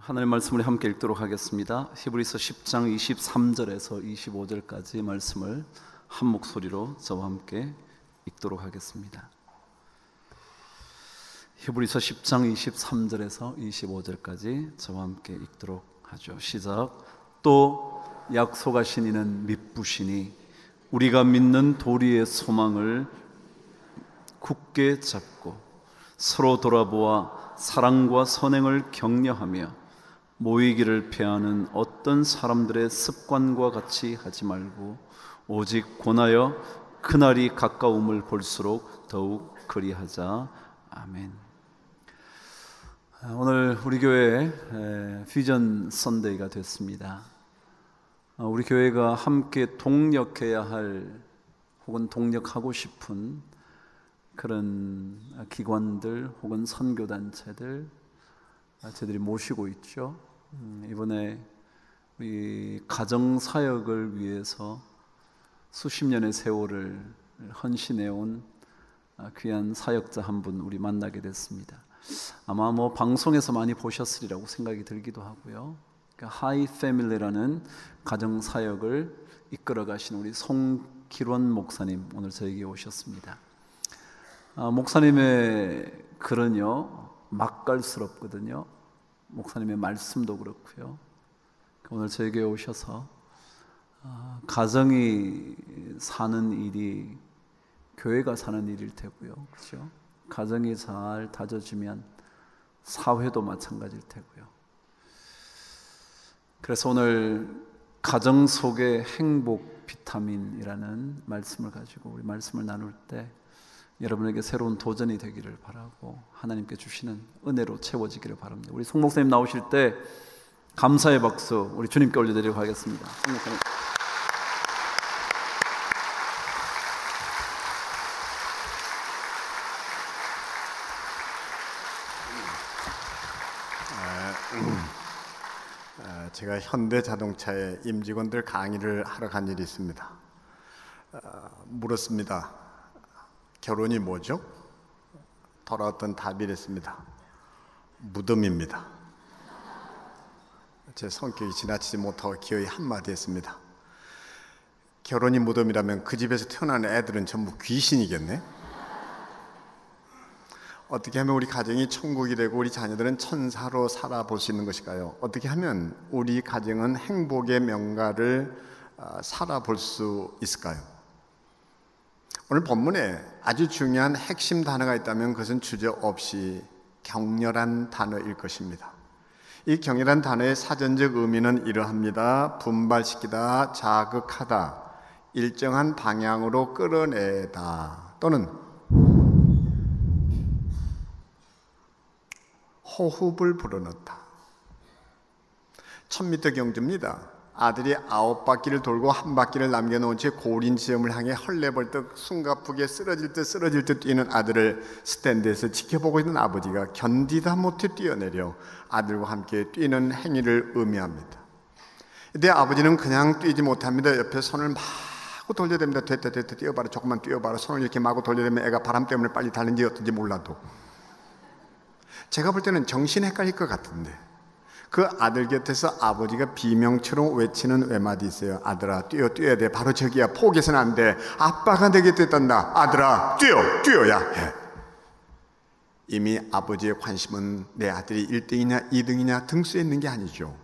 하나님의 말씀을 함께 읽도록 하겠습니다. 히브리서 10장 23절에서 25절까지 말씀을 한 목소리로 저와 함께 읽도록 하겠습니다. 히브리서 10장 23절에서 25절까지 저와 함께 읽도록 하죠. 시작. 또 약속하신 이는 미쁘시니 우리가 믿는 도리의 소망을 굳게 잡고 서로 돌아보아 사랑과 선행을 격려하며 모이기를 피하는 어떤 사람들의 습관과 같이 하지 말고 오직 권하여 그날이 가까움을 볼수록 더욱 그리하자. 아멘. 오늘 우리 교회에 비전 선데이가 됐습니다. 우리 교회가 함께 동력해야 할 혹은 동력하고 싶은 그런 기관들 혹은 선교단체들 저희들이 모시고 있죠. 이번에 우리 가정사역을 위해서 수십 년의 세월을 헌신해온 귀한 사역자 한 분 우리 만나게 됐습니다. 아마 방송에서 많이 보셨으리라고 생각이 들기도 하고요. 하이 패밀리라는 가정사역을 이끌어 가신 우리 송기론 목사님 오늘 저에게 오셨습니다. 목사님의 글은요 맛깔스럽거든요. 목사님의 말씀도 그렇고요. 오늘 저에게 오셔서 가정이 사는 일이 교회가 사는 일일 테고요, 그렇죠? 가정이 잘 다져지면 사회도 마찬가지일 테고요. 그래서 오늘 가정 속의 행복 비타민이라는 말씀을 가지고 우리 말씀을 나눌 때 여러분에게 새로운 도전이 되기를 바라고 하나님께 주시는 은혜로 채워지기를 바랍니다. 우리 송 목사님 나오실 때 감사의 박수 우리 주님께 올려드리도록 하겠습니다. 송 목사님. 제가 현대자동차의 임직원들 강의를 하러 간 일이 있습니다. 물었습니다. 결혼이 뭐죠? 돌아왔던 답이 이랬습니다. 무덤입니다. 제 성격이 지나치지 못하고 기어이 한마디 했습니다. 결혼이 무덤이라면 그 집에서 태어난 애들은 전부 귀신이겠네? 어떻게 하면 우리 가정이 천국이 되고 우리 자녀들은 천사로 살아볼 수 있는 것일까요? 어떻게 하면 우리 가정은 행복의 명가를 살아볼 수 있을까요? 오늘 본문에 아주 중요한 핵심 단어가 있다면 그것은 주저없이 격렬한 단어일 것입니다. 이 격렬한 단어의 사전적 의미는 이러합니다. 분발시키다, 자극하다, 일정한 방향으로 끌어내다 또는 호흡을 불어넣다. 1000m 경주입니다. 아들이 9바퀴를 돌고 한 바퀴를 남겨놓은 채 고린 지점을 향해 헐레벌떡 숨가쁘게 쓰러질 듯 뛰는 아들을 스탠드에서 지켜보고 있는 아버지가 견디다 못해 뛰어내려 아들과 함께 뛰는 행위를 의미합니다. 이때 아버지는 그냥 뛰지 못합니다. 옆에 손을 마구 돌려댑니다. 됐다 뛰어봐라, 조금만 뛰어봐라. 손을 이렇게 마구 돌려대면 애가 바람 때문에 빨리 달는지 어떤지 몰라도 제가 볼 때는 정신 헷갈릴 것 같은데 그 아들 곁에서 아버지가 비명처럼 외치는 외마디 있어요. 아들아 뛰어야 돼. 바로 저기야. 포기해서는 안 돼. 아빠가 내 곁에 있단다. 아들아 뛰어야 해. 이미 아버지의 관심은 내 아들이 1등이냐 2등이냐 등수에 있는 게 아니죠.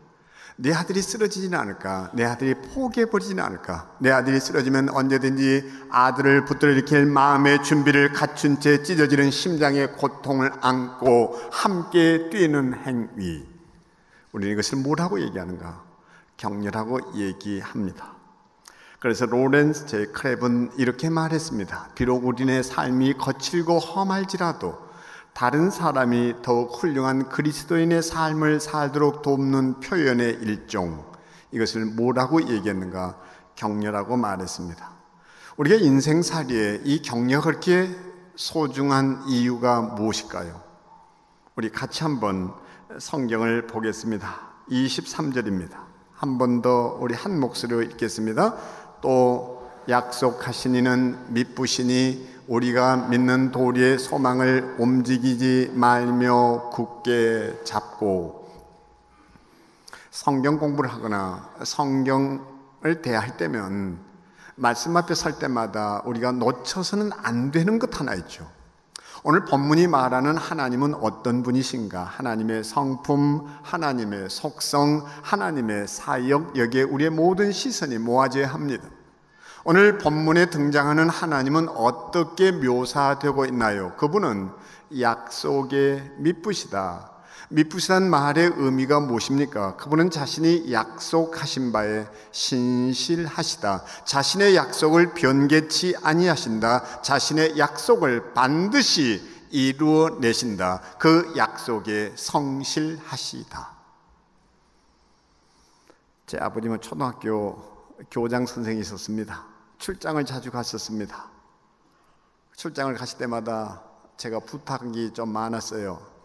내 아들이 쓰러지지는 않을까, 내 아들이 포기해버리지는 않을까, 내 아들이 쓰러지면 언제든지 아들을 붙들어 일으킬 마음의 준비를 갖춘 채 찢어지는 심장의 고통을 안고 함께 뛰는 행위, 우리는 이것을 뭐라고 얘기하는가? 격렬하고 얘기합니다. 그래서 로렌스 J. 크랩은 이렇게 말했습니다. 비록 우리네 삶이 거칠고 험할지라도 다른 사람이 더욱 훌륭한 그리스도인의 삶을 살도록 돕는 표현의 일종, 이것을 뭐라고 얘기했는가? 격려라고 말했습니다. 우리가 인생살이에 이 격려가 그렇게 소중한 이유가 무엇일까요? 우리 같이 한번 성경을 보겠습니다. 23절입니다. 한 번 더 우리 한 목소리로 읽겠습니다. 또 약속하신 이는 미쁘시니 우리가 믿는 도리의 소망을 움직이지 말며 굳게 잡고. 성경 공부를 하거나 성경을 대할 때면 말씀 앞에 설 때마다 우리가 놓쳐서는 안 되는 것 하나 있죠. 오늘 본문이 말하는 하나님은 어떤 분이신가? 하나님의 성품, 하나님의 속성, 하나님의 사역, 여기에 우리의 모든 시선이 모아져야 합니다. 오늘 본문에 등장하는 하나님은 어떻게 묘사되고 있나요? 그분은 약속에 미쁘시다. 미쁘시다는 말의 의미가 무엇입니까? 그분은 자신이 약속하신 바에 신실하시다. 자신의 약속을 변개치 아니하신다. 자신의 약속을 반드시 이루어내신다. 그 약속에 성실하시다. 제 아버님은 초등학교 교장 선생이 있었습니다. 출장을 자주 갔었습니다. 출장을 가실 때마다 제가 부탁이 좀 많았어요.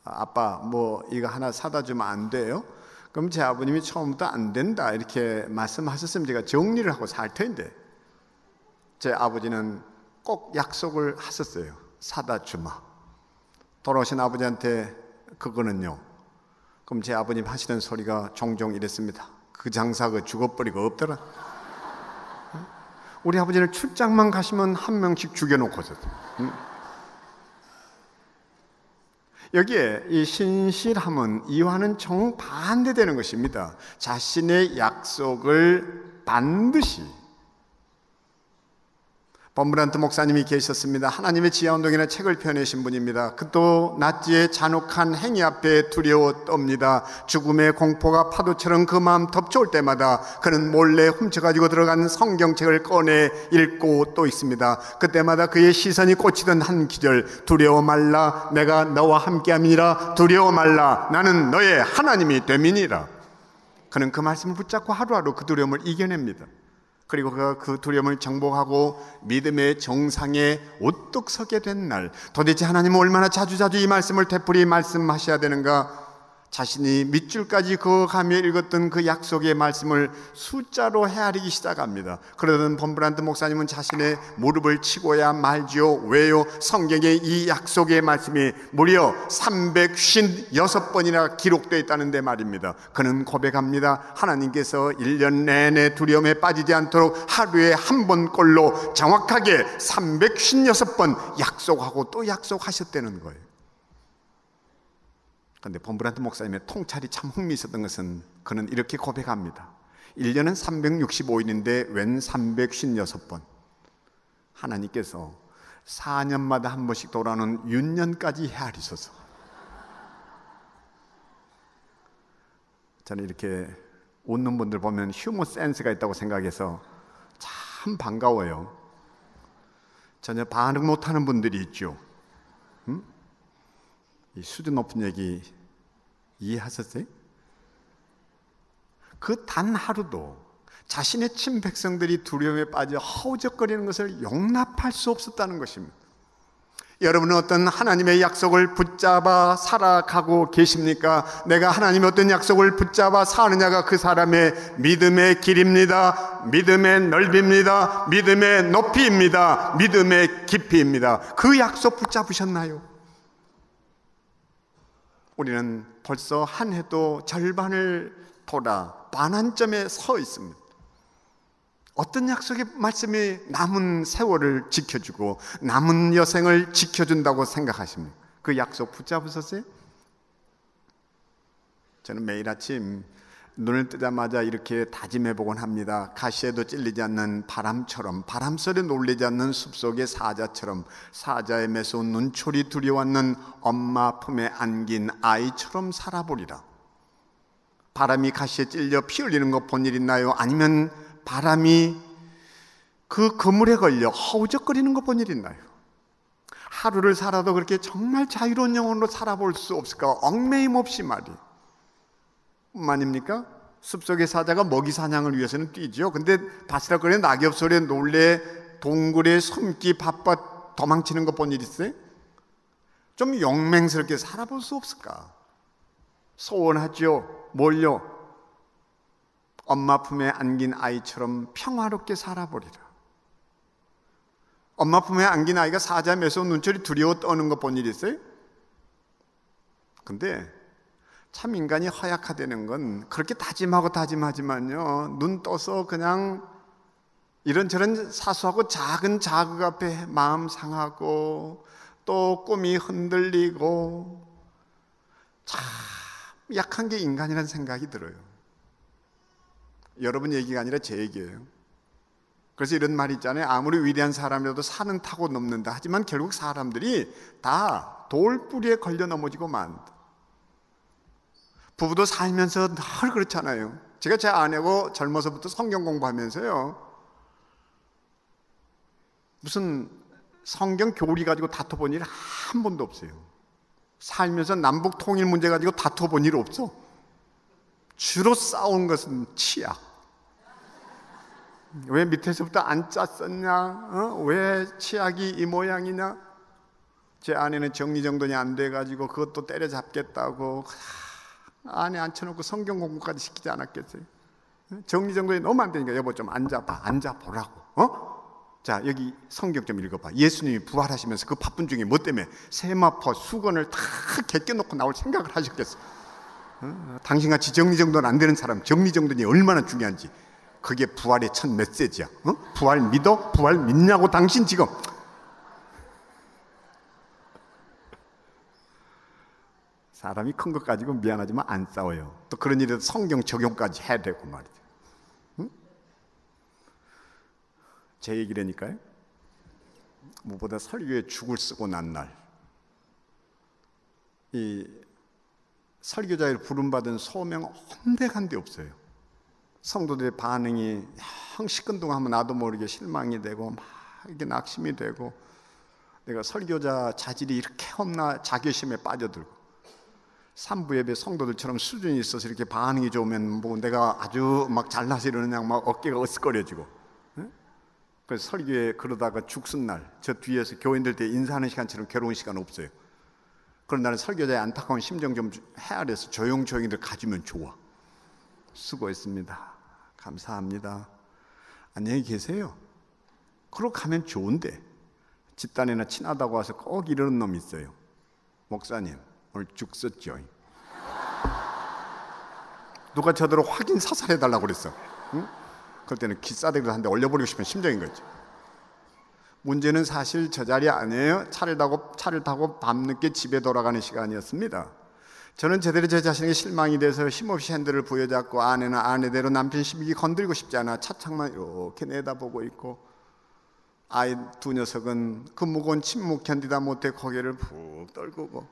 아빠, 뭐 이거 하나 사다 주면 안 돼요? 그럼 제 아버님이 처음부터 안 된다 이렇게 말씀하셨으면 제가 정리를 하고 살 텐데, 제 아버지는 꼭 약속을 하셨어요. 사다 주마. 돌아오신 아버지한테 그거는요. 그럼 제 아버님 하시는 소리가 종종 이랬습니다. 그 장사 그 죽어버리고 없더라. 우리 아버지는 출장만 가시면 한 명씩 죽여놓고 있었어요. 여기에 이 신실함은 이와는 정반대되는 것입니다. 자신의 약속을 반드시. 범브란트 목사님이 계셨습니다. 하나님의 지하운동이라는 책을 펴내신 분입니다. 그도 나치의 잔혹한 행위 앞에 두려워 떱니다. 죽음의 공포가 파도처럼 그 마음 덮쳐올 때마다 그는 몰래 훔쳐가지고 들어간 성경책을 꺼내 읽고 또 있습니다. 그때마다 그의 시선이 꽂히던 한 기절, 두려워 말라, 내가 너와 함께함이니라. 두려워 말라, 나는 너의 하나님이 됨이니라. 그는 그 말씀을 붙잡고 하루하루 그 두려움을 이겨냅니다. 그리고 그가 그 두려움을 정복하고 믿음의 정상에 우뚝 서게 된 날, 도대체 하나님은 얼마나 자주자주 이 말씀을 되풀이 말씀하셔야 되는가? 자신이 밑줄까지 그어가며 읽었던 그 약속의 말씀을 숫자로 헤아리기 시작합니다. 그러던 범브란트 목사님은 자신의 무릎을 치고야 말지요. 왜요? 성경에 이 약속의 말씀이 무려 356번이나 기록되어 있다는데 말입니다. 그는 고백합니다. 하나님께서 1년 내내 두려움에 빠지지 않도록 하루에 한 번꼴로 정확하게 356번 약속하고 또 약속하셨다는 거예요. 그런데 범브란트 목사님의 통찰이 참 흥미있었던 것은 그는 이렇게 고백합니다. 1년은 365일인데 웬 356번? 하나님께서 4년마다 한 번씩 돌아오는 윤년까지 헤아리소서. 저는 이렇게 웃는 분들 보면 휴머 센스가 있다고 생각해서 참 반가워요. 전혀 반응 못하는 분들이 있죠. 이 수준 높은 얘기 이해하셨어요? 그 단 하루도 자신의 친 백성들이 두려움에 빠져 허우적거리는 것을 용납할 수 없었다는 것입니다. 여러분은 어떤 하나님의 약속을 붙잡아 살아가고 계십니까? 내가 하나님의 어떤 약속을 붙잡아 사느냐가 그 사람의 믿음의 길입니다. 믿음의 넓이입니다. 믿음의 높이입니다. 믿음의 깊이입니다. 그 약속 붙잡으셨나요? 우리는 벌써 한 해도 절반을 돌아 반환점에 서 있습니다. 어떤 약속의 말씀이 남은 세월을 지켜주고 남은 여생을 지켜준다고 생각하십니까? 그 약속 붙잡으셨어요? 저는 매일 아침 눈을 뜨자마자 이렇게 다짐해보곤 합니다. 가시에도 찔리지 않는 바람처럼, 바람소리에 놀라지 않는 숲속의 사자처럼, 사자의 매서운 눈초리 두려워하는 엄마 품에 안긴 아이처럼 살아보리라. 바람이 가시에 찔려 피 흘리는 것 본 일 있나요? 아니면 바람이 그 그물에 걸려 허우적거리는 것 본 일 있나요? 하루를 살아도 그렇게 정말 자유로운 영혼으로 살아볼 수 없을까? 얽매임 없이 말이에요. 아닙니까? 숲속의 사자가 먹이 사냥을 위해서는 뛰죠. 근데 바스락거리는 낙엽 소리에 놀래 동굴에 숨기 바빠 도망치는 것 본 일 있어요? 좀 용맹스럽게 살아볼 수 없을까? 소원하죠. 뭘요? 엄마 품에 안긴 아이처럼 평화롭게 살아보리라. 엄마 품에 안긴 아이가 사자매서 눈철이 두려워 떠는 거 본 일 있어요? 근데 참 인간이 허약화되는 건 그렇게 다짐하고 다짐하지만요, 눈 떠서 그냥 이런저런 사소하고 작은 자극 앞에 마음 상하고 또 꿈이 흔들리고 참 약한 게 인간이라는 생각이 들어요. 여러분 얘기가 아니라 제 얘기예요. 그래서 이런 말이 있잖아요. 아무리 위대한 사람이라도 산은 타고 넘는다. 하지만 결국 사람들이 다 돌뿌리에 걸려 넘어지고 만다. 부부도 살면서 늘 그렇잖아요. 제가 제 아내하고 젊어서부터 성경 공부하면서요, 무슨 성경 교리 가지고 다퉈본 일 한 번도 없어요. 살면서 남북 통일 문제 가지고 다퉈본 일 없어. 주로 싸운 것은 치약. 왜 밑에서부터 안 짰었냐? 왜 치약이 이 모양이냐? 제 아내는 정리정돈이 안 돼가지고 그것도 때려잡겠다고 안에 앉혀놓고 성경 공부까지 시키지 않았겠어요? 정리정돈이 너무 안 되니까 여보 좀 앉아봐, 앉아보라고. 자, 여기 성경 좀 읽어봐. 예수님이 부활하시면서 그 바쁜 중에 뭐 때문에 세마포 수건을 다 개껴놓고 나올 생각을 하셨겠어? 당신같이 정리정돈 안 되는 사람 정리정돈이 얼마나 중요한지, 그게 부활의 첫 메시지야. 부활 믿어? 부활 믿냐고 당신 지금. 사람이 큰 것 가지고 미안하지만 안 싸워요. 또 그런 일에도 성경 적용까지 해야 되고 말이죠. 제 얘기라니까요. 무엇보다 설교에 죽을 쓰고 난 날, 이 설교자를 부름받은 소명 한데 없어요. 성도들의 반응이 영 시큰둥하면 나도 모르게 실망이 되고 막 이게 낙심이 되고, 내가 설교자 자질이 이렇게 없나 자괴심에 빠져들고, 3부 예배 성도들처럼 수준이 있어서 이렇게 반응이 좋으면 뭐 내가 아주 막 잘나서 이러느냐 막 어깨가 으쓱거려지고, 그래서 설교에 그러다가 죽순 날 저 뒤에서 교인들 때 인사하는 시간처럼 괴로운 시간 없어요. 그런 날은 설교자의 안타까운 심정 좀 헤아려서 조용조용히들 가지면 좋아. 수고했습니다, 감사합니다, 안녕히 계세요, 그러고 가면 좋은데, 집단이나 친하다고 와서 꼭 이러는 놈이 있어요. 목사님 오늘 죽 썼죠? 누가 저더러 확인 사살해달라고 그랬어. 응? 그럴 때는 기싸대기도 한데 올려버리고 싶은 심정인 거죠. 문제는 사실 저 자리 아니에요. 차를 타고 밤늦게 집에 돌아가는 시간이었습니다. 저는 제대로 제 자신에게 실망이 돼서 힘없이 핸들을 부여잡고, 아내는 아내대로 남편 심기 건들고 싶지 않아 차창만 이렇게 내다보고 있고, 아이 두 녀석은 그 무거운 침묵 견디다 못해 고개를 푹 떨구고.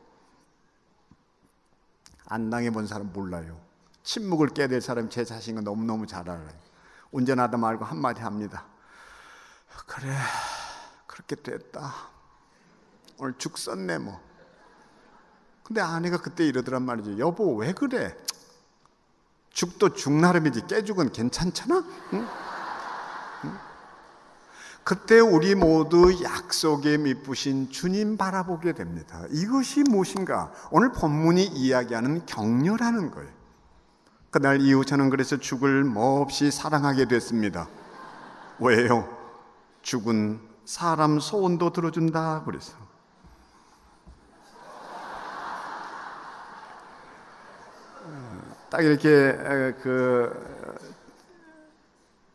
안 당해본 사람 몰라요. 침묵을 깨댈 사람 제 자신은 너무너무 잘 알아요. 운전하다 말고 한마디 합니다. 그래, 그렇게 됐다, 오늘 죽 썼네 뭐. 근데 아내가 그때 이러더란 말이죠. 여보 왜 그래? 죽도 죽 나름이지 깨죽은 괜찮잖아? 응? 응? 그때 우리 모두 약속에 미쁘신 주님 바라보게 됩니다. 이것이 무엇인가? 오늘 본문이 이야기하는 격려라는 거예요. 그날 이후 저는 그래서 죽을 몹시 사랑하게 됐습니다. 왜요? 죽은 사람 소원도 들어준다 그래서. 딱 이렇게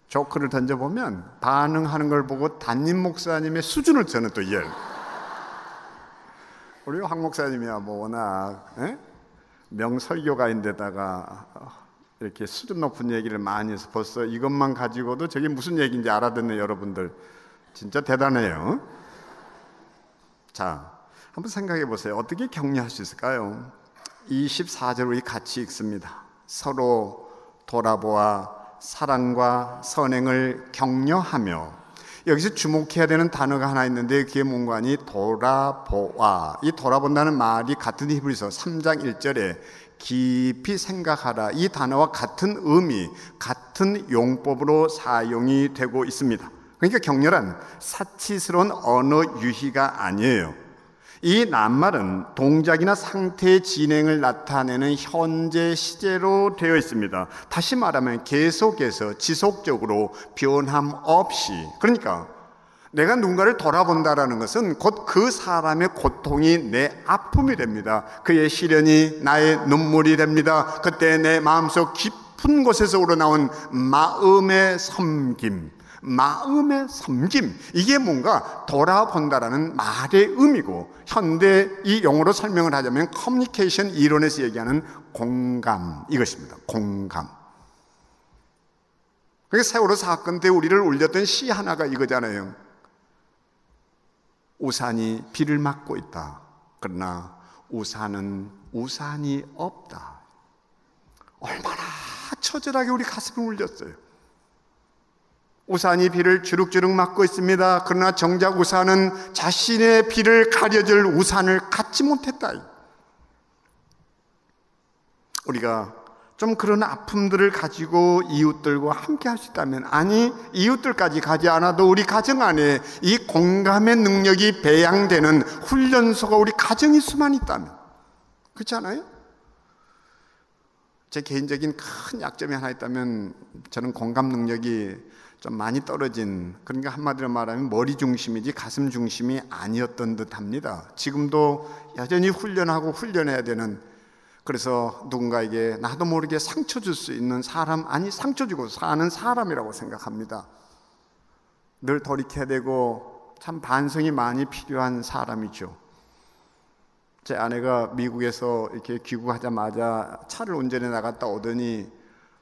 조크를 던져보면 반응하는 걸 보고 담임 목사님의 수준을 저는 또 이해해요. 우리 황 목사님이야 뭐 워낙 명설교가인데다가 이렇게 수준 높은 얘기를 많이 해서 벌써 이것만 가지고도 저게 무슨 얘기인지 알아듣는 여러분들 진짜 대단해요. 자, 한번 생각해 보세요. 어떻게 격려할 수 있을까요? 24절 우리 같이 읽습니다. 서로 돌아보아 사랑과 선행을 격려하며. 여기서 주목해야 되는 단어가 하나 있는데 그게 뭔가니 돌아보아. 이 돌아본다는 말이 같은 히브리서 3장 1절에 깊이 생각하라, 이 단어와 같은 의미, 같은 용법으로 사용이 되고 있습니다. 그러니까 격렬한 사치스러운 언어 유희가 아니에요. 이 낱말은 동작이나 상태의 진행을 나타내는 현재 시제로 되어 있습니다. 다시 말하면 계속해서 지속적으로 변함 없이, 그러니까 내가 누군가를 돌아본다라는 것은 곧 그 사람의 고통이 내 아픔이 됩니다. 그의 시련이 나의 눈물이 됩니다. 그때 내 마음속 깊은 곳에서 우러나온 마음의 섬김, 이게 뭔가 돌아본다라는 말의 의미고, 현대 이 용어로 설명을 하자면 커뮤니케이션 이론에서 얘기하는 공감, 이것입니다. 공감. 그게 세월호 사건 때 우리를 울렸던 시 하나가 이거잖아요. 우산이 비를 막고 있다. 그러나 우산은 우산이 없다. 얼마나 처절하게 우리 가슴을 울렸어요. 우산이 비를 주룩주룩 막고 있습니다. 그러나 정작 우산은 자신의 비를 가려줄 우산을 갖지 못했다. 우리가 좀 그런 아픔들을 가지고 이웃들과 함께 할 수 있다면, 아니 이웃들까지 가지 않아도 우리 가정 안에 이 공감의 능력이 배양되는 훈련소가 우리 가정이 수만 있다면, 그렇지 않아요? 제 개인적인 큰 약점이 하나 있다면 저는 공감 능력이 좀 많이 떨어진, 그러니까 한마디로 말하면 머리 중심이지 가슴 중심이 아니었던 듯 합니다. 지금도 여전히 훈련하고 훈련해야 되는, 그래서 누군가에게 나도 모르게 상처 줄 수 있는 사람, 아니 상처 주고 사는 사람이라고 생각합니다. 늘 돌이켜야 되고 참 반성이 많이 필요한 사람이죠. 제 아내가 미국에서 이렇게 귀국하자마자 차를 운전해 나갔다 오더니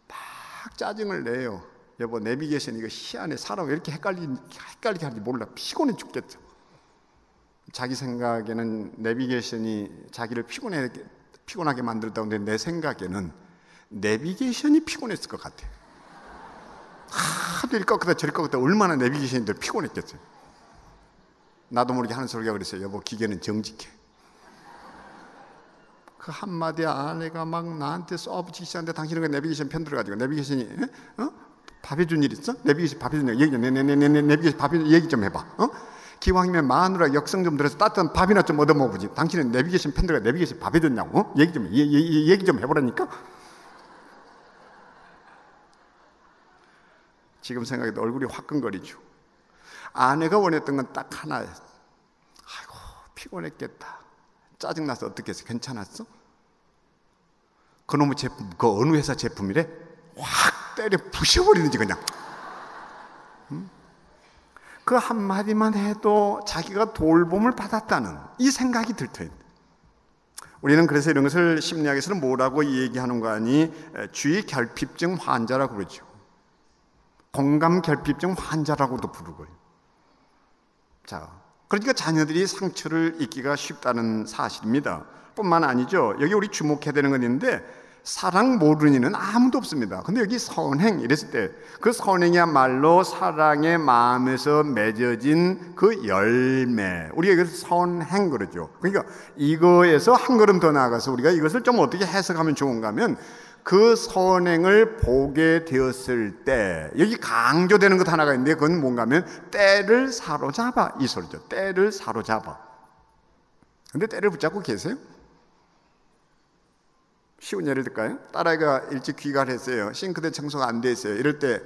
막 짜증을 내요. 여보, 내비게이션 이거 희한해. 사람 왜 이렇게 헷갈리게 하는지 몰라. 피곤해 죽겠어. 자기 생각에는 내비게이션이 자기를 피곤하게 만들었다고 하는데, 내 생각에는 내비게이션이 피곤했을 것 같아. 하도 이리 꺾었다 저리 꺾었다 얼마나 내비게이션이 더 피곤했겠어요. 나도 모르게 하는 소리가 그랬어요. 여보, 기계는 정직해. 그 한마디 아내가 막 나한테 쏘아붙이기 시작하는데, 당신은 그 내비게이션 편 들어가지고 내비게이션이 밥 해준 일 있어? 내비게이션 밥 해준 일 얘기, 내비게이션 밥 해준 얘기 좀 해봐. 기왕이면 마누라 역성 좀 들어서 따뜻한 밥이나 좀 얻어 먹어보지. 당신은 내비게이션 편 들어가 내비게이션 밥 해줬냐고? 얘기 좀 해보라니까. 지금 생각해도 얼굴이 화끈거리죠. 아내가 원했던 건 딱 하나였어. 아이고 피곤했겠다. 짜증나서 어떻게 했어? 괜찮았어? 그놈의 제품, 그 어느 회사 제품이래? 확 때려 부셔버리는지 그냥. 그 한마디만 해도 자기가 돌봄을 받았다는 이 생각이 들 터인. 우리는 그래서 이런 것을 심리학에서는 뭐라고 얘기하는 거 아니? 주의 결핍증 환자라고 그러죠. 공감 결핍증 환자라고도 부르고요. 자, 그러니까 자녀들이 상처를 입기가 쉽다는 사실입니다. 뿐만 아니죠. 여기 우리 주목해야 되는 건 있는데, 사랑 모르는 이는 아무도 없습니다. 근데 여기 선행 이랬을 때, 그 선행이야말로 사랑의 마음에서 맺어진 그 열매, 우리가 이것을 선행 그러죠. 그러니까 이거에서 한 걸음 더 나아가서 우리가 이것을 좀 어떻게 해석하면 좋은가 하면, 그 선행을 보게 되었을 때, 여기 강조되는 것 하나가 있는데, 그건 뭔가 하면 때를 사로잡아, 이 소리죠. 때를 사로잡아. 근데 때를 붙잡고 계세요? 쉬운 예를 들까요? 딸아이가 일찍 귀가를 했어요. 싱크대 청소가 안 돼 있어요. 이럴 때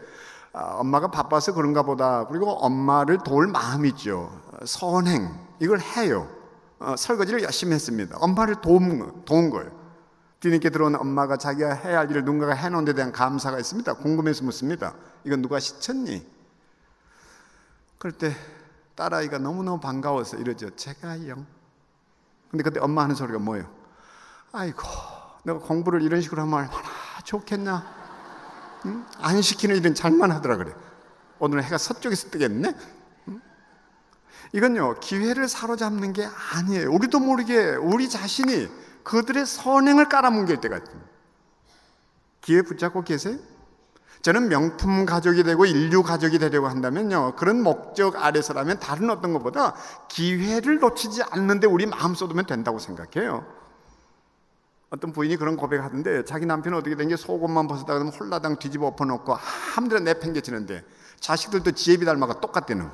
엄마가 바빠서 그런가 보다. 그리고 엄마를 도울 마음이 있죠. 선행, 이걸 해요. 설거지를 열심히 했습니다. 엄마를 도운 거예요. 뒤늦게 들어온 엄마가 자기가 해야 할 일을 누군가가 해놓은 데 대한 감사가 있습니다. 궁금해서 묻습니다. 이건 누가 시쳤니? 그럴 때 딸아이가 너무너무 반가워서 이러죠. 제가요. 근데 그때 엄마 하는 소리가 뭐예요? 아이고, 내가 공부를 이런 식으로 하면 얼마나 좋겠냐? 응? 안 시키는 일은 잘만 하더라 그래. 오늘은 해가 서쪽에서 뜨겠네? 응? 이건요, 기회를 사로잡는 게 아니에요. 우리도 모르게 우리 자신이 그들의 선행을 깔아뭉갤 때가 있습니다. 기회 붙잡고 계세요? 저는 명품 가족이 되고 인류 가족이 되려고 한다면요, 그런 목적 아래서라면 다른 어떤 것보다 기회를 놓치지 않는데 우리 마음 쏟으면 된다고 생각해요. 어떤 부인이 그런 고백하던데, 자기 남편은 어떻게 된 게 속옷만 벗었다 그러면 홀라당 뒤집어 엎어놓고 함부로 내팽개치는데 자식들도 지혜비 닮아가 똑같대는.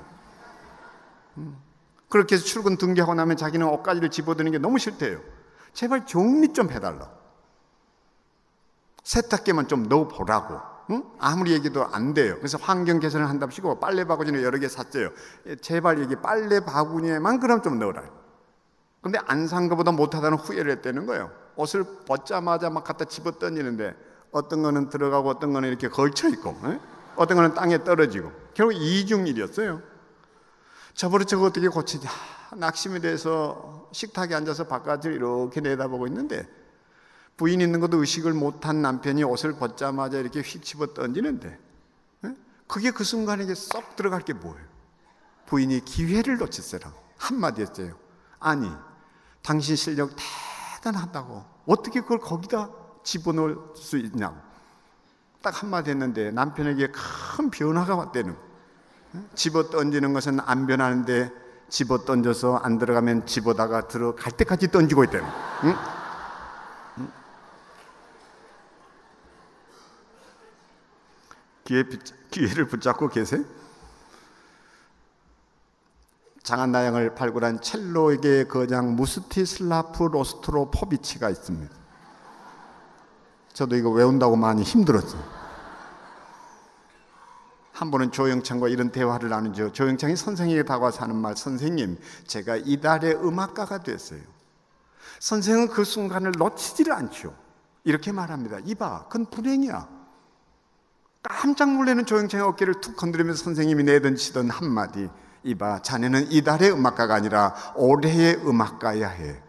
그렇게 해서 출근 등교하고 나면 자기는 옷가지를 집어드는 게 너무 싫대요. 제발 정리 좀 해달라. 세탁기만 좀 넣어보라고. 응? 아무리 얘기도 안 돼요. 그래서 환경 개선을 한답시고 빨래 바구니를 여러 개 샀어요. 제발 여기 빨래 바구니에만 그럼 좀 넣어라. 근데 안 산 것보다 못하다는 후회를 했다는 거예요. 옷을 벗자마자 막 갖다 집어 던지는데 어떤 거는 들어가고 어떤 거는 이렇게 걸쳐 있고, 어떤 거는 땅에 떨어지고, 결국 이중일이었어요. 저버릇 저거 어떻게 고치냐, 낙심이 돼서 식탁에 앉아서 바깥을 이렇게 내다보고 있는데 부인 있는 것도 의식을 못한 남편이 옷을 벗자마자 이렇게 휙 집어 던지는데, 그게 그 순간에 쏙 들어갈 게 뭐예요? 부인이 기회를 놓쳤어요. 한마디 했어요. 아니, 당신 실력 대단하다고 어떻게 그걸 거기다 집어넣을 수 있냐고 딱 한마디 했는데 남편에게 큰 변화가 왔대는. 집어 던지는 것은 안 변하는데 집어 던져서 안 들어가면 집어다가 들어갈 때까지 던지고 있대는. 기회를 붙잡고 계세요? 장한나양을 발굴한 첼로에게 거장 무스티슬라프 로스트로포비치가 있습니다. 저도 이거 외운다고 많이 힘들었어요. 한 번은 조영창과 이런 대화를 나누죠. 조영창이 선생에게 다가와서 하는 말, 선생님, 제가 이달의 음악가가 됐어요. 선생은 그 순간을 놓치지를 않죠. 이렇게 말합니다. 이봐, 그건 불행이야. 깜짝 놀라는 조영창의 어깨를 툭 건드리면서 선생님이 내던지던 한마디, 이봐, 자네는 이달의 음악가가 아니라 올해의 음악가야 해.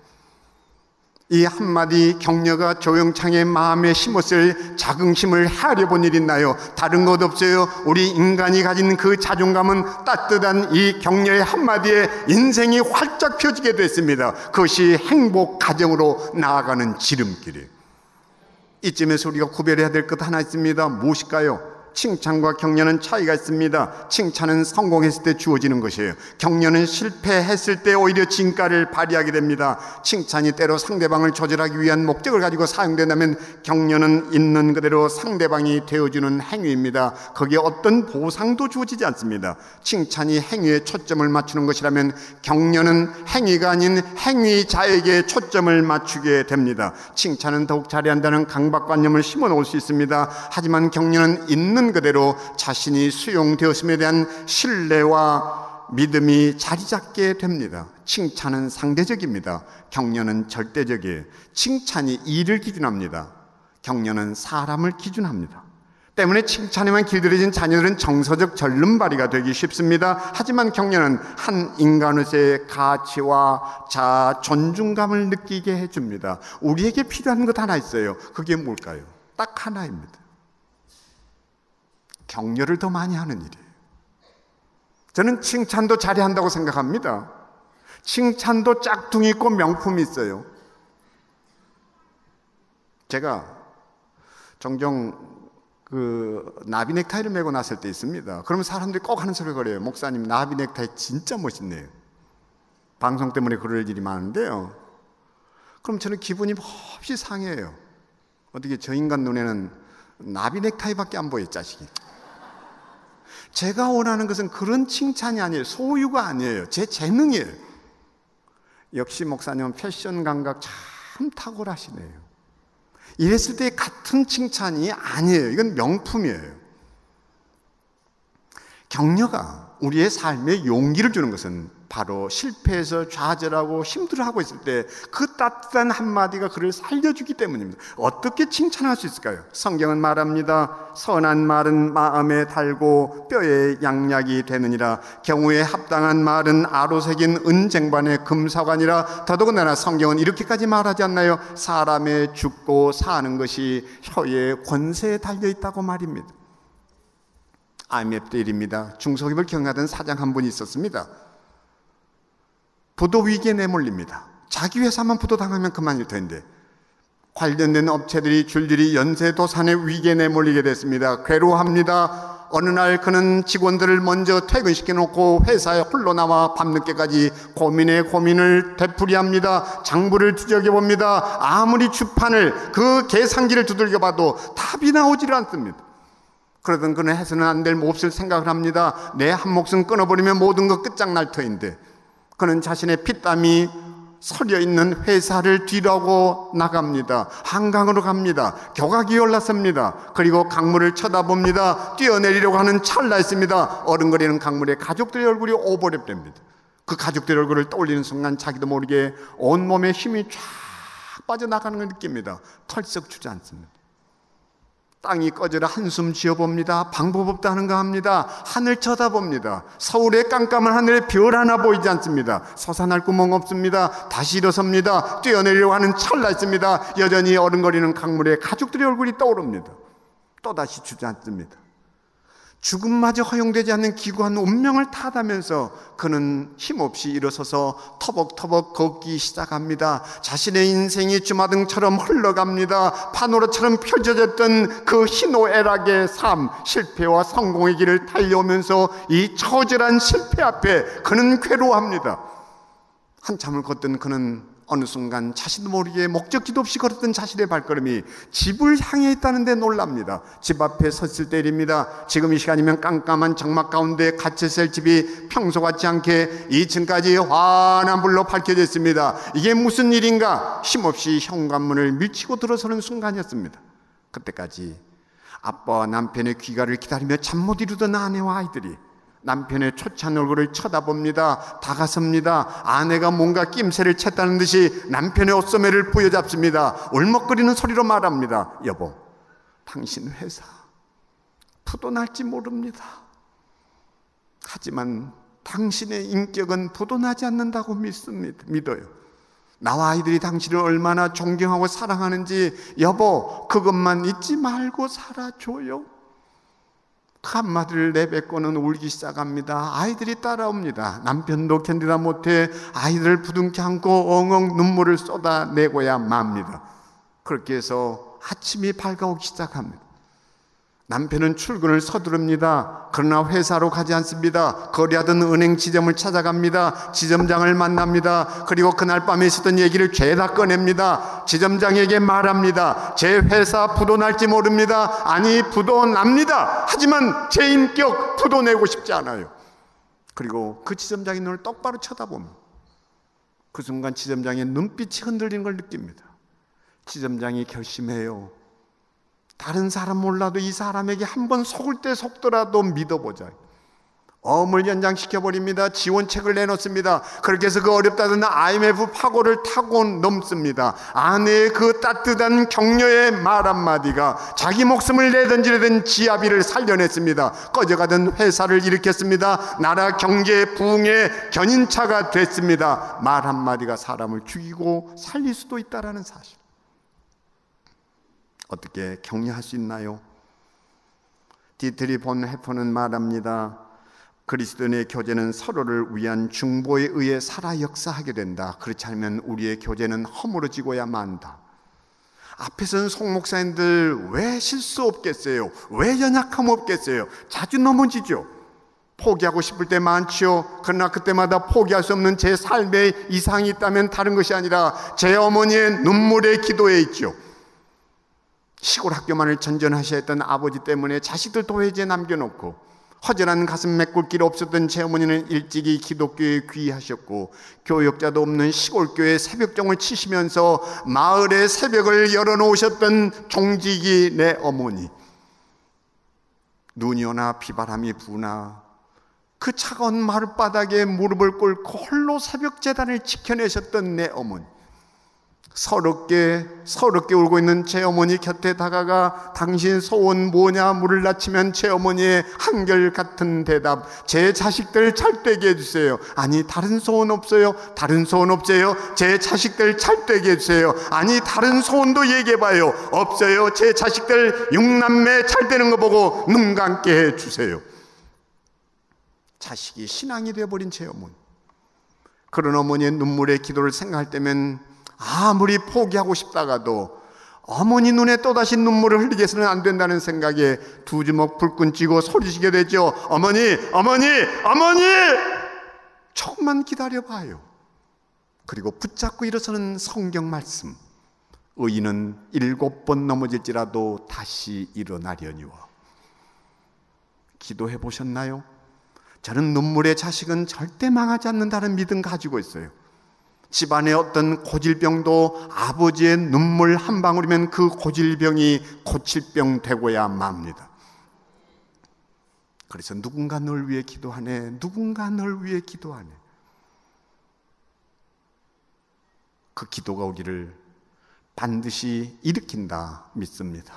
이 한마디 격려가 조영창의 마음에 심었을 자긍심을 헤아려 본 일 있나요? 다른 것 없어요. 우리 인간이 가진 그 자존감은 따뜻한 이 격려의 한마디에 인생이 활짝 펴지게 됐습니다. 그것이 행복 가정으로 나아가는 지름길이에요. 이쯤에서 우리가 구별해야 될 것 하나 있습니다. 무엇일까요? 칭찬과 격려는 차이가 있습니다. 칭찬은 성공했을 때 주어지는 것이에요. 격려는 실패했을 때 오히려 진가를 발휘하게 됩니다. 칭찬이 때로 상대방을 조절하기 위한 목적을 가지고 사용된다면 격려는 있는 그대로 상대방이 되어주는 행위입니다. 거기에 어떤 보상도 주어지지 않습니다. 칭찬이 행위에 초점을 맞추는 것이라면 격려는 행위가 아닌 행위자에게 초점을 맞추게 됩니다. 칭찬은 더욱 잘해야 한다는 강박관념을 심어놓을 수 있습니다. 하지만 격려는 있는 그대로 자신이 수용되었음에 대한 신뢰와 믿음이 자리 잡게 됩니다. 칭찬은 상대적입니다. 격려는 절대적이에요. 칭찬이 일을 기준합니다. 격려는 사람을 기준합니다. 때문에 칭찬에만 길들여진 자녀들은 정서적 절름발이가 되기 쉽습니다. 하지만 격려는 한 인간으로서의 가치와 자아, 존중감을 느끼게 해줍니다. 우리에게 필요한 것 하나 있어요. 그게 뭘까요? 딱 하나입니다. 격려를 더 많이 하는 일이에요. 저는 칭찬도 잘해야 한다고 생각합니다. 칭찬도 짝퉁이 있고 명품이 있어요. 제가 종종 나비 넥타이를 메고 났을 때 있습니다. 그러면 사람들이 꼭 하는 소리를 거려요. 목사님, 나비 넥타이 진짜 멋있네요. 방송 때문에 그럴 일이 많은데요. 그럼 저는 기분이 몹시 상해요. 어떻게 저 인간 눈에는 나비 넥타이밖에 안 보여, 자식이. 제가 원하는 것은 그런 칭찬이 아니에요. 소유가 아니에요. 제 재능이에요. 역시 목사님은 패션 감각 참 탁월하시네요. 이랬을 때 같은 칭찬이 아니에요. 이건 명품이에요. 격려가 우리의 삶에 용기를 주는 것은 바로 실패해서 좌절하고 힘들어하고 있을 때 그 따뜻한 한마디가 그를 살려주기 때문입니다. 어떻게 칭찬할 수 있을까요? 성경은 말합니다. 선한 말은 마음에 달고 뼈에 양약이 되느니라. 경우에 합당한 말은 아로새긴 은쟁반의 금사관이라. 더더군다나 성경은 이렇게까지 말하지 않나요? 사람의 죽고 사는 것이 혀의 권세에 달려있다고 말입니다. IMF 때 일입니다. 중소기업을 경영하던 사장 한 분이 있었습니다. 부도 위기에 내몰립니다. 자기 회사만 부도당하면 그만일 텐데 관련된 업체들이 줄줄이 연쇄도산의 위기에 내몰리게 됐습니다. 괴로워합니다. 어느 날 그는 직원들을 먼저 퇴근시켜놓고 회사에 홀로 나와 밤늦게까지 고민에 고민을 되풀이합니다. 장부를 두들겨봅니다. 아무리 주판을 그 계산기를 두들겨봐도 답이 나오질 않습니다. 그러던 그는 해서는 안 될 몹쓸 생각을 합니다. 내 한 목숨 끊어버리면 모든 것 끝장날 터인데 그는 자신의 피땀이 서려 있는 회사를 뒤로하고 나갑니다. 한강으로 갑니다. 교각이 올라섭니다. 그리고 강물을 쳐다봅니다. 뛰어내리려고 하는 찰나 있습니다. 어른거리는 강물에 가족들의 얼굴이 오버랩됩니다. 그 가족들의 얼굴을 떠올리는 순간 자기도 모르게 온몸에 힘이 쫙 빠져나가는 걸 느낍니다. 털썩 주저앉습니다. 땅이 꺼져라 한숨 지어봅니다. 방법 없다 하는가 합니다. 하늘 쳐다봅니다. 서울의 깜깜한 하늘에 별 하나 보이지 않습니다. 솟아날 구멍 없습니다. 다시 일어섭니다. 뛰어내리려고 하는 찰나 있습니다. 여전히 어른거리는 강물에 가족들의 얼굴이 떠오릅니다. 또다시 주저앉습니다. 죽음마저 허용되지 않는 기구한 운명을 탓하면서 그는 힘없이 일어서서 터벅터벅 걷기 시작합니다. 자신의 인생이 주마등처럼 흘러갑니다. 파노라처럼 펼쳐졌던 그 희노애락의 삶, 실패와 성공의 길을 달려오면서 이 처절한 실패 앞에 그는 괴로워합니다. 한참을 걷던 그는 어느 순간 자신도 모르게 목적지도 없이 걸었던 자신의 발걸음이 집을 향해 있다는 데 놀랍니다. 집 앞에 섰을 때입니다. 지금 이 시간이면 깜깜한 정막 가운데 갇혀있을 집이 평소 같지 않게 2층까지 환한 불로 밝혀져 있습니다. 이게 무슨 일인가? 힘없이 현관문을 밀치고 들어서는 순간이었습니다. 그때까지 아빠와 남편의 귀가를 기다리며 잠 못 이루던 아내와 아이들이 남편의 초췌한 얼굴을 쳐다봅니다. 다가섭니다. 아내가 뭔가 낌새를 챘다는 듯이 남편의 옷소매를 부여잡습니다. 울먹거리는 소리로 말합니다. 여보, 당신 회사 부도 날지 모릅니다. 하지만 당신의 인격은 부도 나지 않는다고 믿어요. 나와 아이들이 당신을 얼마나 존경하고 사랑하는지 여보, 그것만 잊지 말고 살아줘요. 그 한마디를 내뱉고는 울기 시작합니다. 아이들이 따라옵니다. 남편도 견디다 못해 아이들을 부둥켜 안고 엉엉 눈물을 쏟아내고야 맙니다. 그렇게 해서 아침이 밝아오기 시작합니다. 남편은 출근을 서두릅니다. 그러나 회사로 가지 않습니다. 거래하던 은행 지점을 찾아갑니다. 지점장을 만납니다. 그리고 그날 밤에 있었던 얘기를 죄다 꺼냅니다. 지점장에게 말합니다. 제 회사 부도 날지 모릅니다. 아니, 부도 납니다. 하지만 제 인격 부도 내고 싶지 않아요. 그리고 그 지점장의 눈을 똑바로 쳐다봅니다. 그 순간 지점장의 눈빛이 흔들리는 걸 느낍니다. 지점장이 결심해요. 다른 사람 몰라도 이 사람에게 한번 속을 때 속더라도 믿어보자. 어음을 연장시켜버립니다. 지원책을 내놓습니다. 그렇게 해서 그 어렵다던 IMF 파고를 타고 넘습니다. 아내의 그 따뜻한 격려의 말 한마디가 자기 목숨을 내던지려던 지아비를 살려냈습니다. 꺼져가던 회사를 일으켰습니다. 나라 경제 부흥의 견인차가 됐습니다. 말 한마디가 사람을 죽이고 살릴 수도 있다는 사실. 어떻게 격려할 수 있나요? 디트리 본 해퍼는 말합니다. 그리스도인의 교제는 서로를 위한 중보에 의해 살아 역사하게 된다. 그렇지 않으면 우리의 교제는 허물어지고야 만다. 앞에서는 송 목사님들 왜 실수 없겠어요? 왜 연약함 없겠어요? 자주 넘어지죠. 포기하고 싶을 때 많지요. 그러나 그때마다 포기할 수 없는 제 삶에 이상이 있다면 다른 것이 아니라 제 어머니의 눈물의 기도에 있죠. 시골 학교만을 전전하셔야 했던 아버지 때문에 자식들 도회지에 남겨놓고 허전한 가슴 메꿀 길 없었던 제 어머니는 일찍이 기독교에 귀의하셨고 교역자도 없는 시골교회 새벽종을 치시면서 마을의 새벽을 열어놓으셨던 종직이 내 어머니. 눈이 오나 비바람이 부나 그 차가운 마을바닥에 무릎을 꿇고 홀로 새벽 재단을 지켜내셨던 내 어머니. 서럽게 울고 있는 제 어머니 곁에 다가가 당신 소원 뭐냐 물을 낮추면 제 어머니의 한결같은 대답. 제 자식들 잘되게 해주세요. 아니, 다른 소원 없어요? 다른 소원 없어요? 제 자식들 잘되게 해주세요. 아니, 다른 소원도 얘기해봐요. 없어요. 제 자식들 6남매 잘되는 거 보고 눈 감게 해주세요. 자식이 신앙이 되어버린 제 어머니. 그런 어머니의 눈물의 기도를 생각할 때면 아무리 포기하고 싶다가도 어머니 눈에 또다시 눈물을 흘리게 해서는 안 된다는 생각에 두 주먹 불끈 쥐고 소리치게 되죠. 어머니, 어머니, 어머니! 조금만 기다려봐요. 그리고 붙잡고 일어서는 성경 말씀. 의인은 7번 넘어질지라도 다시 일어나려니와. 기도해 보셨나요? 저는 눈물의 자식은 절대 망하지 않는다는 믿음 가지고 있어요. 집안의 어떤 고질병도 아버지의 눈물 한 방울이면 그 고질병이 고칠병 되고야 맙니다. 그래서 누군가 널 위해 기도하네, 누군가 널 위해 기도하네. 그 기도가 우리를 반드시 일으킨다 믿습니다.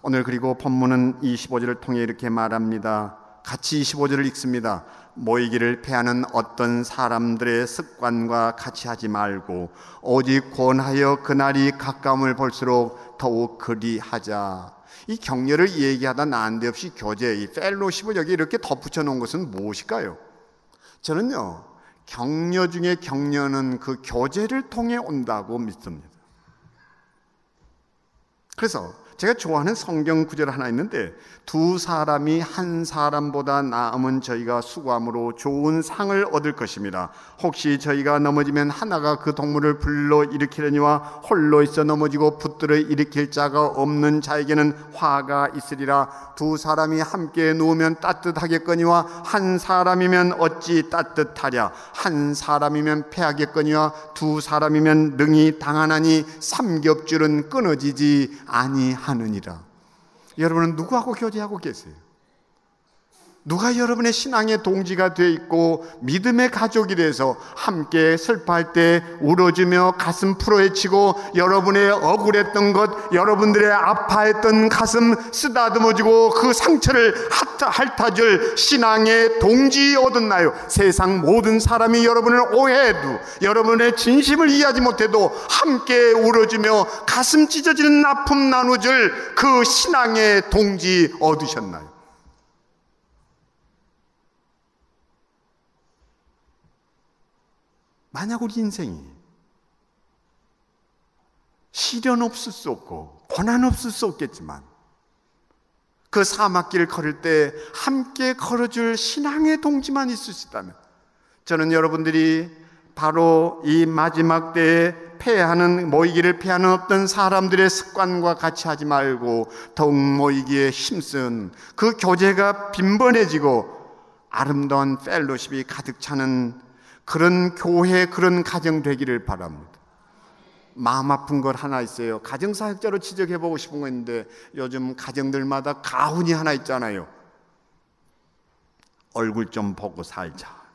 오늘 그리고 본문은 25절을 통해 이렇게 말합니다. 같이 25절을 읽습니다. 모이기를 패하는 어떤 사람들의 습관과 같이 하지 말고 오직 권하여 그날이 가까움을 볼수록 더욱 그리하자. 이 격려를 얘기하다 난데없이 교제, 이 펠로십을 여기 이렇게 덧붙여 놓은 것은 무엇일까요? 저는요, 격려 중에 격려는 그 교제를 통해 온다고 믿습니다. 그래서 제가 좋아하는 성경 구절 하나 있는데, 두 사람이 한 사람보다 나으면 저희가 수고함으로 좋은 상을 얻을 것입니다. 혹시 저희가 넘어지면 하나가 그 동물을 불러 일으키려니와 홀로 있어 넘어지고 붙들어 일으킬 자가 없는 자에게는 화가 있으리라. 두 사람이 함께 누우면 따뜻하겠거니와 한 사람이면 어찌 따뜻하랴. 한 사람이면 패하겠거니와 두 사람이면 능히 당하나니 삼겹줄은 끊어지지 아니하느니라. 여러분은 누구하고 교제하고 계세요? 누가 여러분의 신앙의 동지가 되어 있고 믿음의 가족이 돼서 함께 슬퍼할 때 울어주며 가슴 풀어헤치고 여러분의 억울했던 것, 여러분들의 아파했던 가슴 쓰다듬어주고 그 상처를 핥아줄 신앙의 동지 얻었나요? 세상 모든 사람이 여러분을 오해해도, 여러분의 진심을 이해하지 못해도 함께 울어주며 가슴 찢어지는 아픔 나눠줄 그 신앙의 동지 얻으셨나요? 만약 우리 인생이 시련 없을 수 없고 고난 없을 수 없겠지만 그 사막길을 걸을 때 함께 걸어줄 신앙의 동지만 있을 수 있다면, 저는 여러분들이 바로 이 마지막 때에 모이기를 패하는 어떤 사람들의 습관과 같이 하지 말고 더욱 모이기에 힘쓴 그 교제가 빈번해지고 아름다운 펠로십이 가득 차는 그런 교회, 그런 가정 되기를 바랍니다. 마음 아픈 것 하나 있어요. 가정사역자로 지적해보고 싶은 거 있는데, 요즘 가정들마다 가훈이 하나 있잖아요. 얼굴 좀 보고 살자.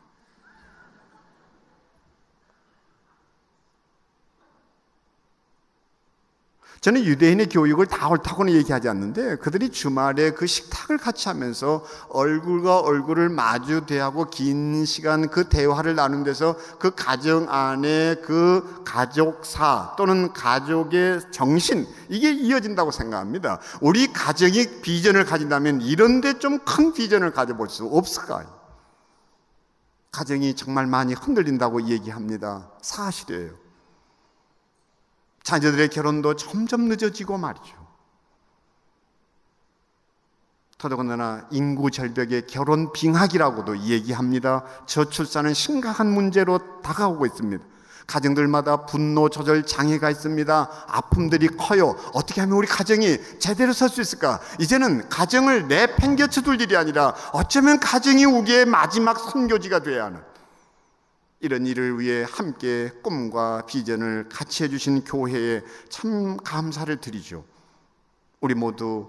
저는 유대인의 교육을 다 옳다고는 얘기하지 않는데, 그들이 주말에 그 식탁을 같이 하면서 얼굴과 얼굴을 마주 대하고 긴 시간 그 대화를 나눈 데서 그 가정 안에 그 가족사 또는 가족의 정신, 이게 이어진다고 생각합니다. 우리 가정이 비전을 가진다면 이런데 좀 큰 비전을 가져볼 수 없을까요? 가정이 정말 많이 흔들린다고 얘기합니다. 사실이에요. 자녀들의 결혼도 점점 늦어지고 말이죠. 더더군다나 인구 절벽의 결혼 빙하기라고도 얘기합니다. 저출산은 심각한 문제로 다가오고 있습니다. 가정들마다 분노 조절 장애가 있습니다. 아픔들이 커요. 어떻게 하면 우리 가정이 제대로 설 수 있을까? 이제는 가정을 내팽개쳐 둘 일이 아니라 어쩌면 가정이 우리의 마지막 선교지가 돼야 하는, 이런 일을 위해 함께 꿈과 비전을 같이 해주신 교회에 참 감사를 드리죠. 우리 모두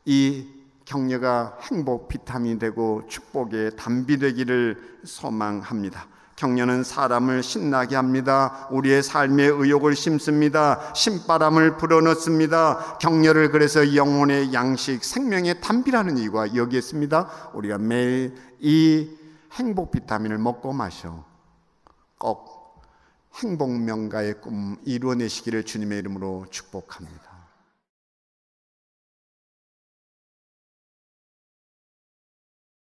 이 격려가 행복 비타민이 되고 축복의 담비 되기를 소망합니다. 격려는 사람을 신나게 합니다. 우리의 삶의 의욕을 심습니다. 신바람을 불어넣습니다. 격려를 그래서 영혼의 양식, 생명의 담비라는 이유가 여기에 있습니다. 우리가 매일 이 행복 비타민을 먹고 마셔 꼭 행복 명가의 꿈 이루어내시기를 주님의 이름으로 축복합니다.